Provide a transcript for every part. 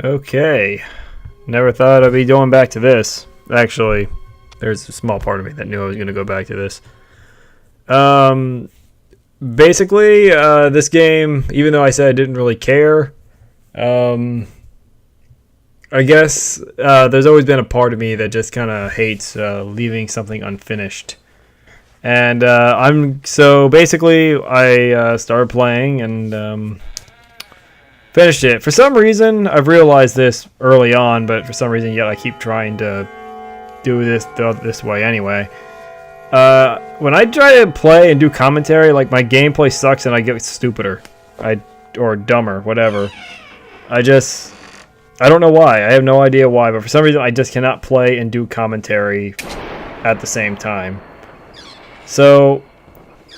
Okay. Never thought I'd be going back to this. Actually, there's a small part of me that knew I was going to go back to this. Basically, this game, even though I said I didn't really care, I guess there's always been a part of me that just kind of hates leaving something unfinished. And so basically I started playing and finished it. For some reason, I've realized this early on, but for some reason yet I keep trying to do this way anyway. When I try to play and do commentary, like, my gameplay sucks and I get stupider. Or dumber, whatever. I don't know why. I have no idea why, but for some reason I just cannot play and do commentary at the same time. So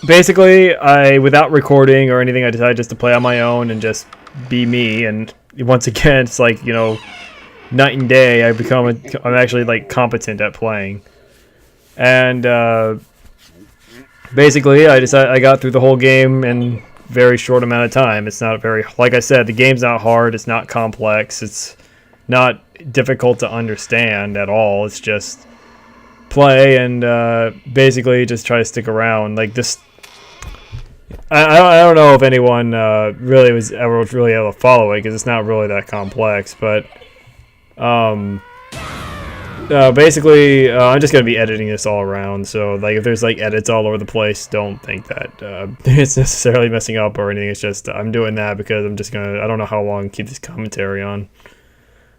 basically, without recording or anything, I decided just to play on my own and just be me. And once again, it's like, you know, night and day. I'm actually like competent at playing. And basically, I got through the whole game in a very short amount of time. It's not like I said, the game's not hard. It's not complex. It's not difficult to understand at all. It's just play and basically just try to stick around. Like this, I don't know if anyone really was ever really able to follow it, because it's not really that complex. But basically, I'm just gonna be editing this all around. So like, if there's like edits all over the place, don't think that it's necessarily messing up or anything. It's just I'm doing that because I don't know how long to keep this commentary on.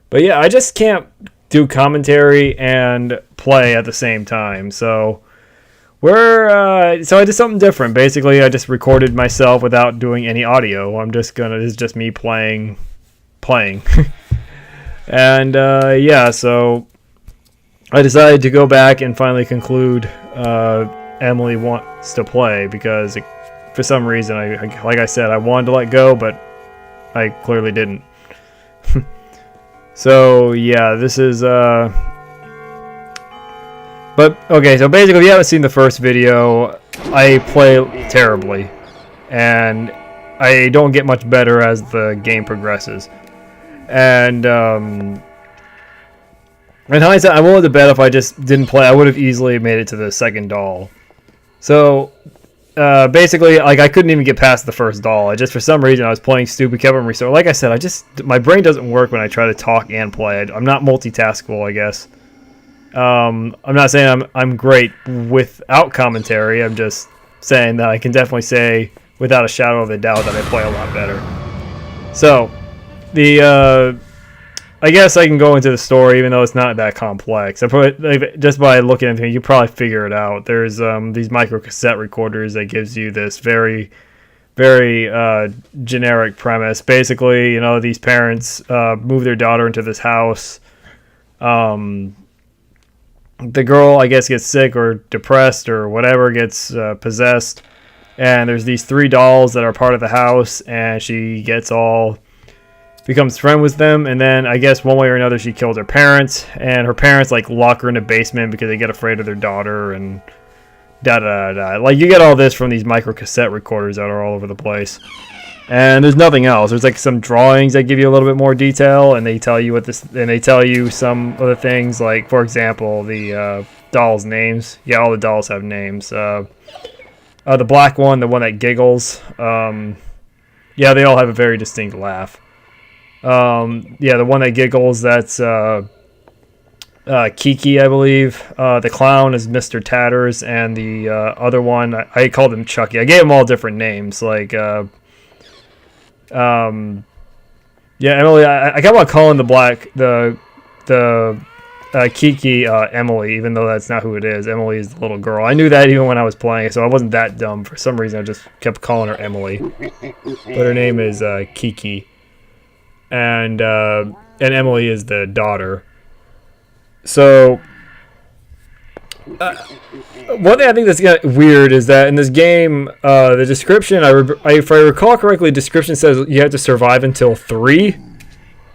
But yeah, I just can't do commentary and play at the same time. So so I did something different. Basically, I just recorded myself without doing any audio. This is just me playing. And yeah, so I decided to go back and finally conclude Emily Wants to Play, because for some reason, like I said, I wanted to let go, but I clearly didn't. So yeah, this is but okay, so basically, if you haven't seen the first video, I play terribly, and I don't get much better as the game progresses. And in hindsight, I'm willing to bet if I just didn't play, I would have easily made it to the second doll. So basically, like, I couldn't even get past the first doll. For some reason, I was playing stupid, kept on restarting. Like I said, my brain doesn't work when I try to talk and play. I'm not multitaskable, I guess. I'm not saying I'm great without commentary. I'm just saying that I can definitely say without a shadow of a doubt that I play a lot better. So I guess I can go into the story, even though it's not that complex. Just by looking at it, you probably figure it out. There's these micro cassette recorders that gives you this very, very generic premise. Basically, you know, these parents move their daughter into this house. The girl, I guess, gets sick or depressed or whatever, gets possessed. And there's these 3 dolls that are part of the house, and she becomes friends with them. And then I guess one way or another she kills her parents, and her parents like lock her in a basement because they get afraid of their daughter, and da. Like, you get all this from these micro cassette recorders that are all over the place. And there's nothing else. There's like some drawings that give you a little bit more detail, and they tell you some other things, like, for example, the dolls' names. Yeah, all the dolls have names. The black one, the one that giggles, yeah, they all have a very distinct laugh. Yeah, the one that giggles, that's Kiki, I believe. The clown is Mr. Tatters, and the other one, I called him Chucky. I gave them all different names, like yeah, Emily. I kept on calling the Kiki Emily, even though that's not who it is. Emily is the little girl. I knew that even when I was playing, so I wasn't that dumb. For some reason, I just kept calling her Emily, but her name is Kiki, and Emily is the daughter. So one thing I think that's kind of weird is that in this game, the description, if I recall correctly, the description says you have to survive until 3,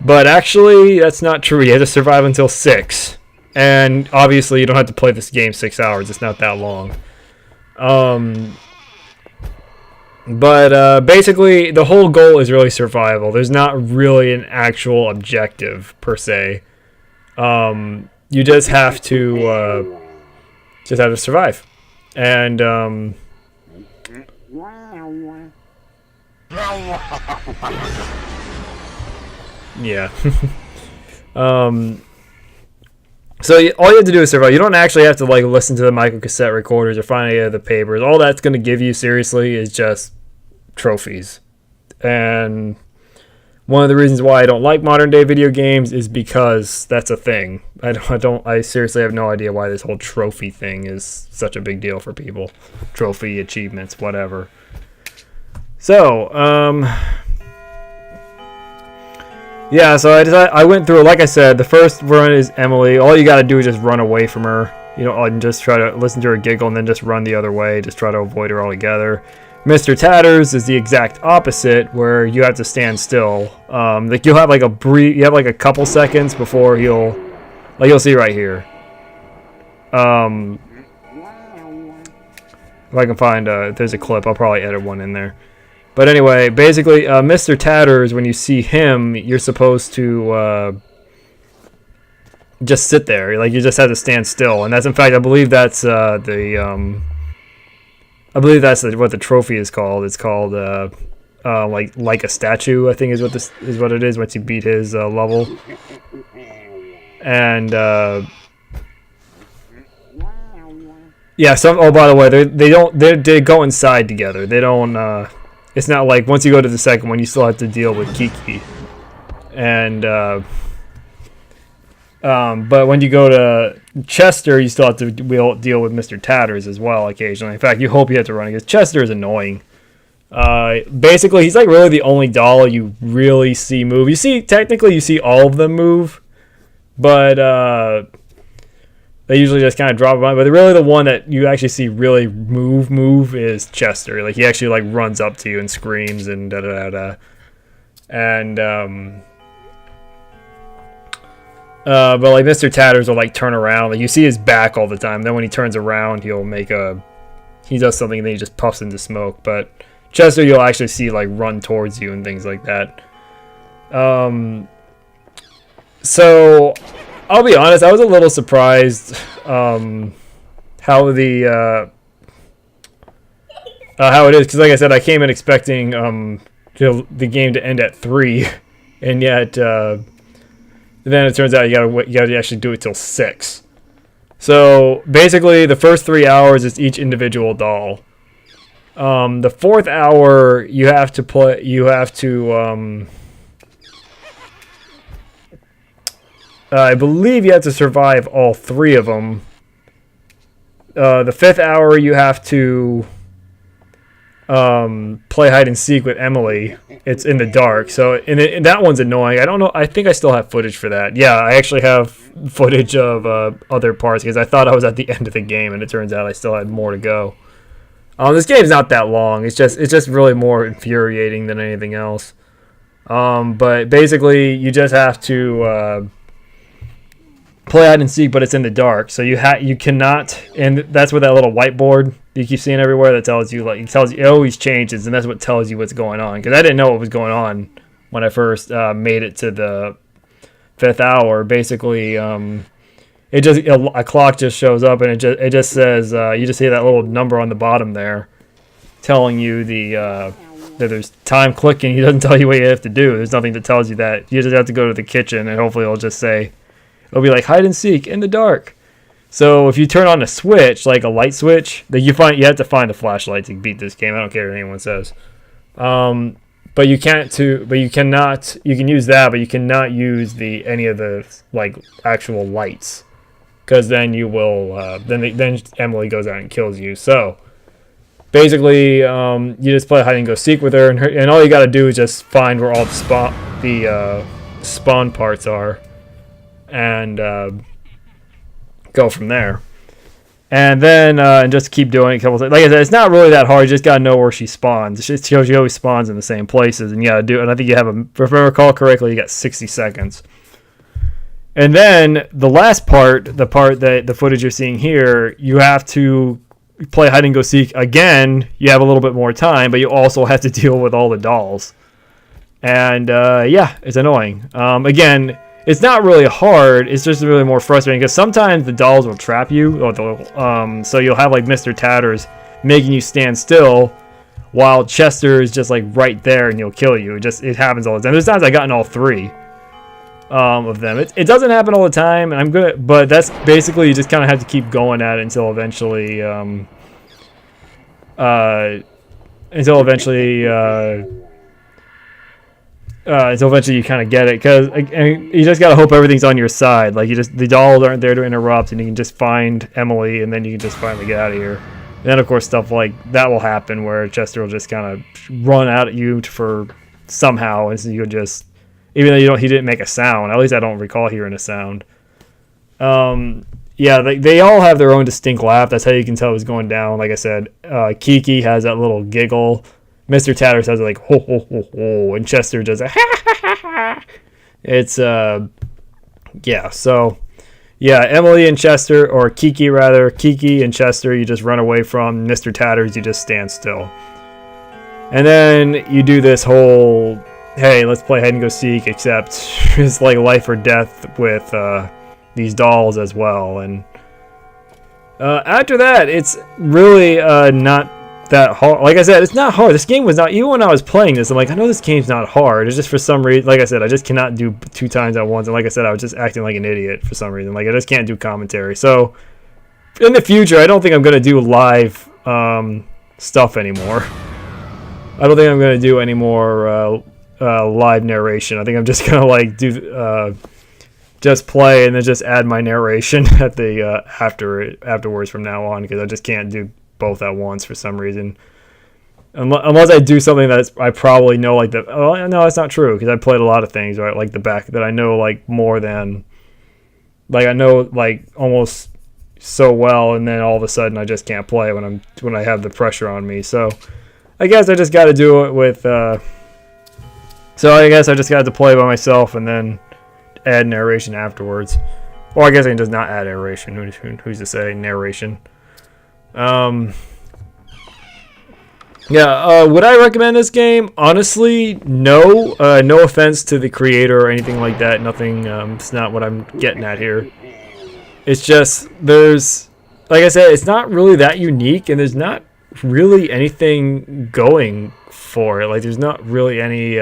but actually that's not true. You have to survive until 6, and obviously you don't have to play this game 6 hours. It's not that long. But basically, the whole goal is really survival. There's not really an actual objective per se. You just have to survive, and yeah. So all you have to do is survive. You don't actually have to like listen to the micro cassette recorders or find any of the papers. All that's going to give you seriously is just trophies. And one of the reasons why I don't like modern day video games is because that's a thing. I seriously have no idea why this whole trophy thing is such a big deal for people. Trophy, achievements, whatever. So, yeah, so I went through, like I said, the first run is Emily. All you got to do is just run away from her. You know, and just try to listen to her giggle and then just run the other way. Just try to avoid her altogether. Mr. Tatters is the exact opposite, where you have to stand still. Like you'll have like a couple seconds before you'll see right here. If I can find if there's a clip, I'll probably edit one in there. But anyway, basically, Mr. Tatters, when you see him, you're supposed to just sit there. Like, you just have to stand still. And that's, in fact, I believe that's what the trophy is called. It's called, like a statue, I think is what it is once you beat his level. And, yeah, by the way, they go inside together. They don't, it's not like once you go to the second one, you still have to deal with Kiki. And, but when you go to Chester, you still have to deal with Mr. Tatters as well occasionally. In fact, you hope you have to run because Chester is annoying. Basically, he's like really the only doll you really see move. Technically you see all of them move, but, they usually just kind of drop by, but really the one that you actually see really move is Chester. Like, he actually like runs up to you and screams and da-da-da-da. And, but like Mr. Tatters will like turn around. Like, you see his back all the time. Then when he turns around, he does something and then he just puffs into smoke. But Chester, you'll actually see like run towards you and things like that. So I'll be honest, I was a little surprised how how it is, because like I said, I came in expecting the game to end at 3, and yet then it turns out you gotta actually do it till 6. So basically, the first 3 hours is each individual doll. The 4th hour you have to I believe you have to survive all 3 of them. The 5th hour, you have to play hide and seek with Emily. It's in the dark, so and that one's annoying. I don't know. I think I still have footage for that. Yeah, I actually have footage of other parts because I thought I was at the end of the game, and it turns out I still had more to go. This game's not that long. It's just really more infuriating than anything else. But basically, you just have to play hide and seek, but it's in the dark, so you cannot, and that's where that little whiteboard you keep seeing everywhere that tells you, it always changes, and that's what tells you what's going on, because I didn't know what was going on when I first made it to the 5th hour. Basically, a clock just shows up, and it just says, you just see that little number on the bottom there telling you that there's time clicking. It doesn't tell you what you have to do. There's nothing that tells you that. You just have to go to the kitchen, and hopefully it'll just say, it'll be like hide and seek in the dark. So if you turn on a switch, like a light switch, that you have to find a flashlight to beat this game. I don't care what anyone says. But you cannot. You can use that, but you cannot use any of the like actual lights, because then you will. Then Emily goes out and kills you. So basically, you just play hide and go seek with her, and all you got to do is just find where all the spawn parts are. And go from there, and then and just keep doing it a couple times. Like I said, it's not really that hard. You just gotta know where she spawns. She always spawns in the same places, and you gotta do it. And I think you have if I recall correctly, you got 60 seconds. And then the last part, the footage you're seeing here, you have to play hide and go seek again, you have a little bit more time, but you also have to deal with all the dolls. And yeah, it's annoying. Again, it's not really hard. It's just really more frustrating because sometimes the dolls will trap you. Or so you'll have like Mr. Tatters making you stand still, while Chester is just like right there and he'll kill you. It happens all the time. There's times I've gotten all 3 of them. It doesn't happen all the time, and but that's basically you just kind of have to keep going at it until eventually you kind of get it, because you just gotta hope everything's on your side. Like the dolls aren't there to interrupt, and you can just find Emily, and then you can just finally get out of here. And then of course stuff like that will happen where Chester will just kind of run out at you for somehow, and so you just, even though he didn't make a sound. At least I don't recall hearing a sound. Yeah, they all have their own distinct laugh. That's how you can tell who's going down. Like I said, Kiki has that little giggle. Mr. Tatters has like ho ho ho ho, and Chester does a ha ha ha ha. It's yeah. So yeah, Emily and Chester, or Kiki rather, Kiki and Chester, you just run away from. Mr. Tatters, you just stand still. And then you do this whole, hey, let's play hide and go seek, except it's like life or death with these dolls as well. And after that, it's really not that hard. Like I said, it's not hard. This game was not, even when I was playing this, I'm like, I know this game's not hard. It's just for some reason, like I said, I just cannot do 2 times at once. And like I said, I was just acting like an idiot for some reason. Like, I just can't do commentary. So in the future, I don't think I'm going to do live stuff anymore. I don't think I'm going to do any more live narration. I think I'm just going to like do just play and then just add my narration at the afterwards from now on, because I just can't do both at once for some reason. Unless I do something that I probably know, like no, that's not true, because I played a lot of things, right, like the back that I know like more than, like I know like almost so well, and then all of a sudden I just can't play when I have the pressure on me. So I guess I just got to do it with so I guess I just got to play by myself and then add narration afterwards. Or I guess I can just not add narration. Who's to say narration? Yeah, would I recommend this game? Honestly, no. No offense to the creator or anything like that. Nothing, it's not what I'm getting at here. It's just, like I said, it's not really that unique, and there's not really anything going for it. Like, there's not really any,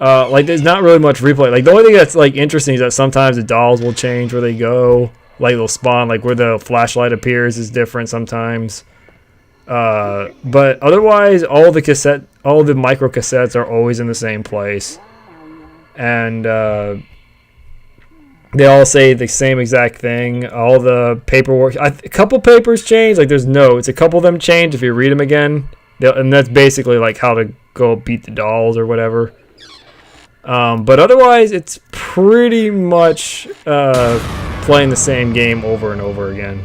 like, there's not really much replay. Like, the only thing that's, like, interesting is that sometimes the dolls will change where they go. Like, they'll spawn, like, where the flashlight appears is different sometimes. But otherwise, all the micro cassettes are always in the same place. And, they all say the same exact thing. All the paperwork, a couple papers change. Like, there's notes. A couple of them change if you read them again. And that's basically, like, how to go beat the dolls or whatever. But otherwise, it's pretty much playing the same game over and over again.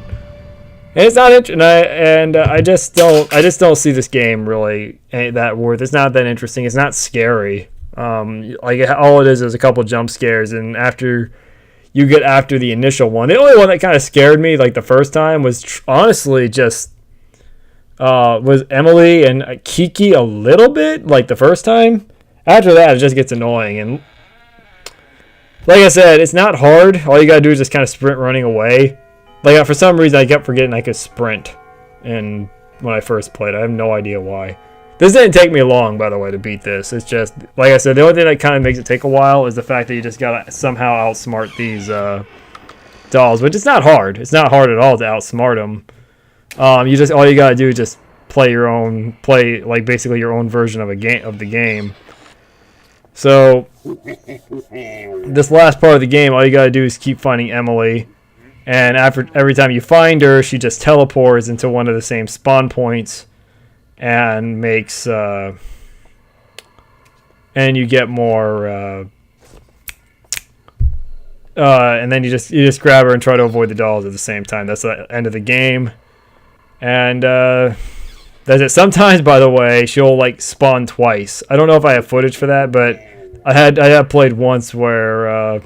And it's not interesting, and I just don't see this game really that worth. It's not that interesting. It's not scary. Like, all it is a couple jump scares, and after you get after the initial one, the only one that kind of scared me, like the first time, was honestly just was Emily and Kiki a little bit, like the first time. After that, it just gets annoying, and like I said, it's not hard. All you gotta do is just kind of sprint running away. Like, for some reason, I kept forgetting I could sprint, and when I first played, I have no idea why. This didn't take me long, by the way, to beat this. It's just, like I said, the only thing that kind of makes it take a while is the fact that you just gotta somehow outsmart these dolls, which is not hard. It's not hard at all to outsmart them. All you gotta do is just play like basically your own version of the game. So this last part of the game, all you gotta do is keep finding Emily, and every time you find her, she just teleports into one of the same spawn points, and makes and you get more and then you just grab her and try to avoid the dolls at the same time. That's the end of the game, and that's it. Sometimes, by the way, she'll like spawn twice. I don't know if I have footage for that, but I have played once where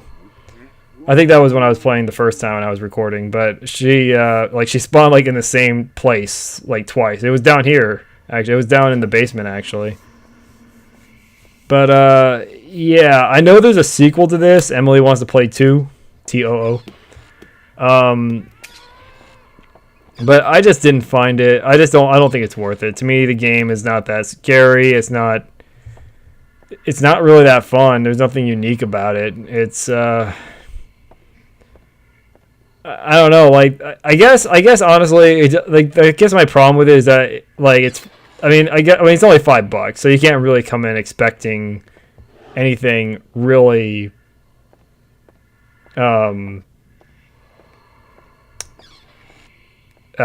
I think that was when I was playing the first time when I was recording. But she she spawned like in the same place like twice. It was down here actually. It was down in the basement actually. But yeah, I know there's a sequel to this. Emily Wants to Play 2, TOO. But I just didn't find it. I don't think it's worth it. To me, the game is not that scary. It's not really that fun. There's nothing unique about it. It's I don't know. Like I guess honestly, I guess my problem with it is that like it's. I mean it's only $5, so you can't really come in expecting anything really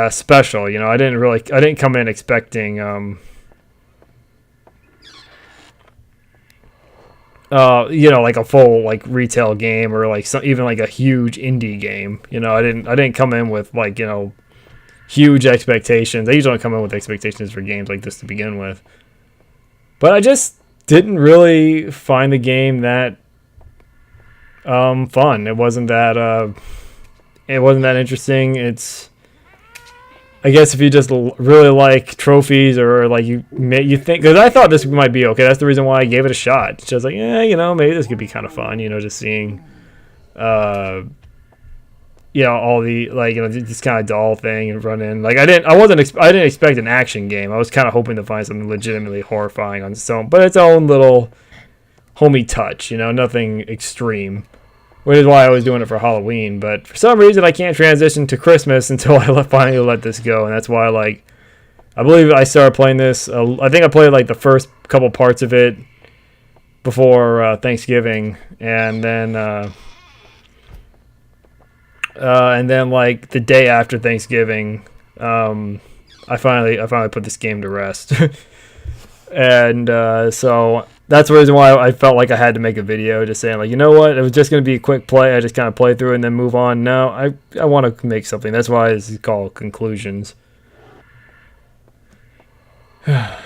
special. You know, I didn't come in expecting like a full like retail game or like even like a huge indie game. You know, I didn't come in with like, you know, huge expectations. I usually don't come in with expectations for games like this to begin with. But I just didn't really find the game that fun. It wasn't that interesting. It's, I guess if you just really like trophies or like you think, because I thought this might be okay. That's the reason why I gave it a shot. It's just like, yeah, you know, maybe this could be kind of fun. You know, just seeing, all the like, you know, this kind of doll thing and run in. Like I didn't expect an action game. I was kind of hoping to find something legitimately horrifying on its own, but its own little homey touch. You know, nothing extreme. Which is why I was doing it for Halloween, but for some reason I can't transition to Christmas until I finally let this go, and that's why I believe I started playing this. I think I played like the first couple parts of it before Thanksgiving, and then like the day after Thanksgiving, I finally put this game to rest, and so. That's the reason why I felt like I had to make a video, just saying, like, you know what, it was just going to be a quick play. I just kind of play through it and then move on. No, I want to make something. That's why this is called Conclusions. Yeah,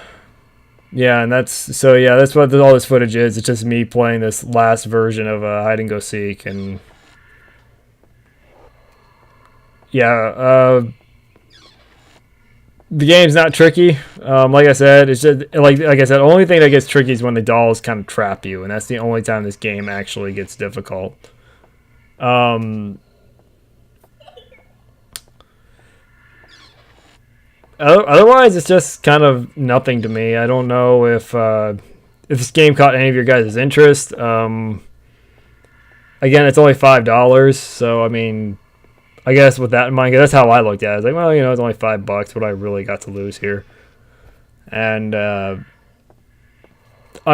and that's what all this footage is. It's just me playing this last version of Hide and Go Seek, and yeah, the game's not tricky. Like I said, it's just like I said, the only thing that gets tricky is when the dolls kind of trap you, and that's the only time this game actually gets difficult. Otherwise, it's just kind of nothing to me. I don't know if this game caught any of your guys' interest. Again, it's only $5, so I mean. I guess with that in mind, that's how I looked at it. I was like, well, you know, it's only $5. What I really got to lose here, and I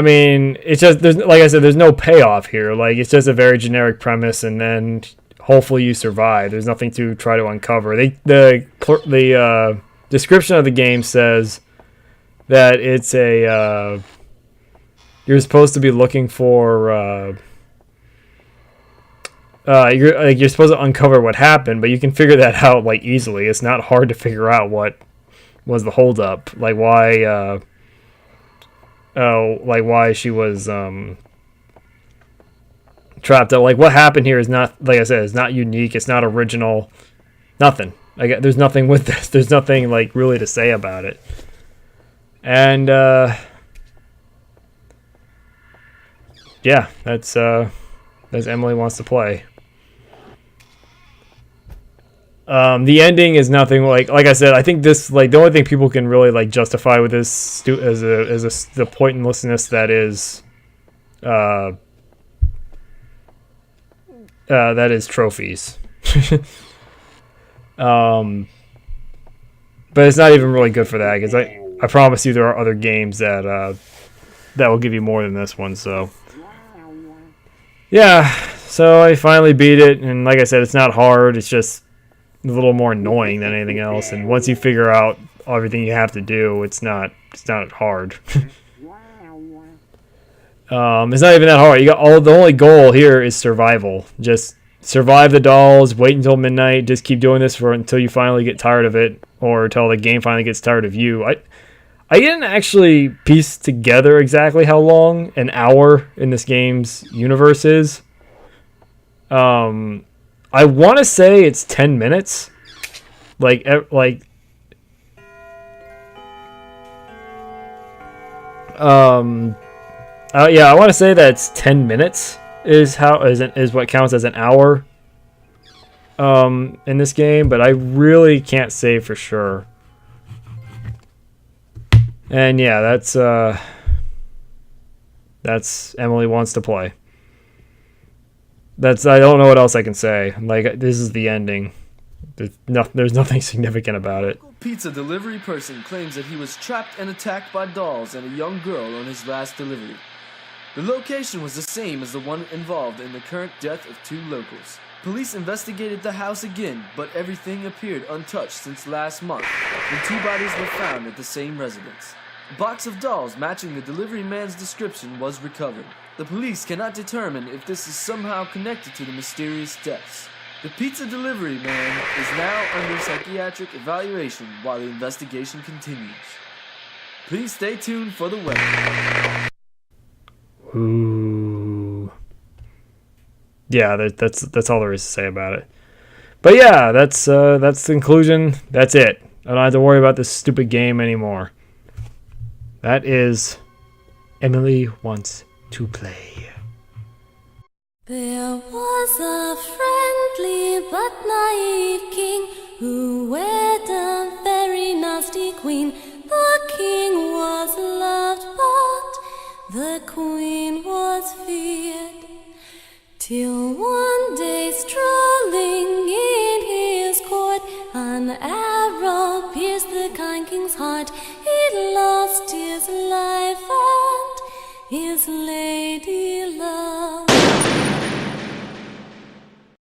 mean, it's just like I said, there's no payoff here. Like it's just a very generic premise, and then hopefully you survive. There's nothing to try to uncover. The description of the game says that it's a you're supposed to be looking for. You're supposed to uncover what happened, but you can figure that out like easily. It's not hard to figure out what was the holdup, like why she was trapped out. Like what happened here is not, like I said, it's not unique. It's not original. Nothing. There's nothing with this. There's nothing like really to say about it. And yeah, that's Emily Wants to Play. The ending is nothing like I said. I think this like the only thing people can really like justify with this the pointlessness that is trophies. But it's not even really good for that because I promise you there are other games that will give you more than this one. So yeah, so I finally beat it, and like I said, it's not hard. It's just a little more annoying than anything else. And once you figure out everything you have to do, it's not hard. It's not even that hard. The only goal here is survival. Just survive the dolls, wait until midnight, just keep doing this until you finally get tired of it, or until the game finally gets tired of you. I didn't actually piece together exactly how long an hour in this game's universe is. I want to say it's 10 minutes. Yeah, I want to say that it's 10 minutes is what counts as an hour in this game, but I really can't say for sure. And yeah, that's Emily Wants to Play. I don't know what else I can say. Like, this is the ending. There's nothing significant about it. Pizza delivery person claims that he was trapped and attacked by dolls and a young girl on his last delivery. The location was the same as the one involved in the current death of 2 locals. Police investigated the house again, but everything appeared untouched since last month, when 2 bodies were found at the same residence. A box of dolls matching the delivery man's description was recovered. The police cannot determine if this is somehow connected to the mysterious deaths. The pizza delivery man is now under psychiatric evaluation while the investigation continues. Please stay tuned for the web. Ooh. Yeah, that's all there is to say about it. But yeah, that's the conclusion. That's it. I don't have to worry about this stupid game anymore. That is Emily Wants to Play. There was a friendly but naive king who wed a very nasty queen. The king was loved, but the queen was feared. Till one day, strolling in his court, an arrow pierced the kind king's heart. He lost his life and his lady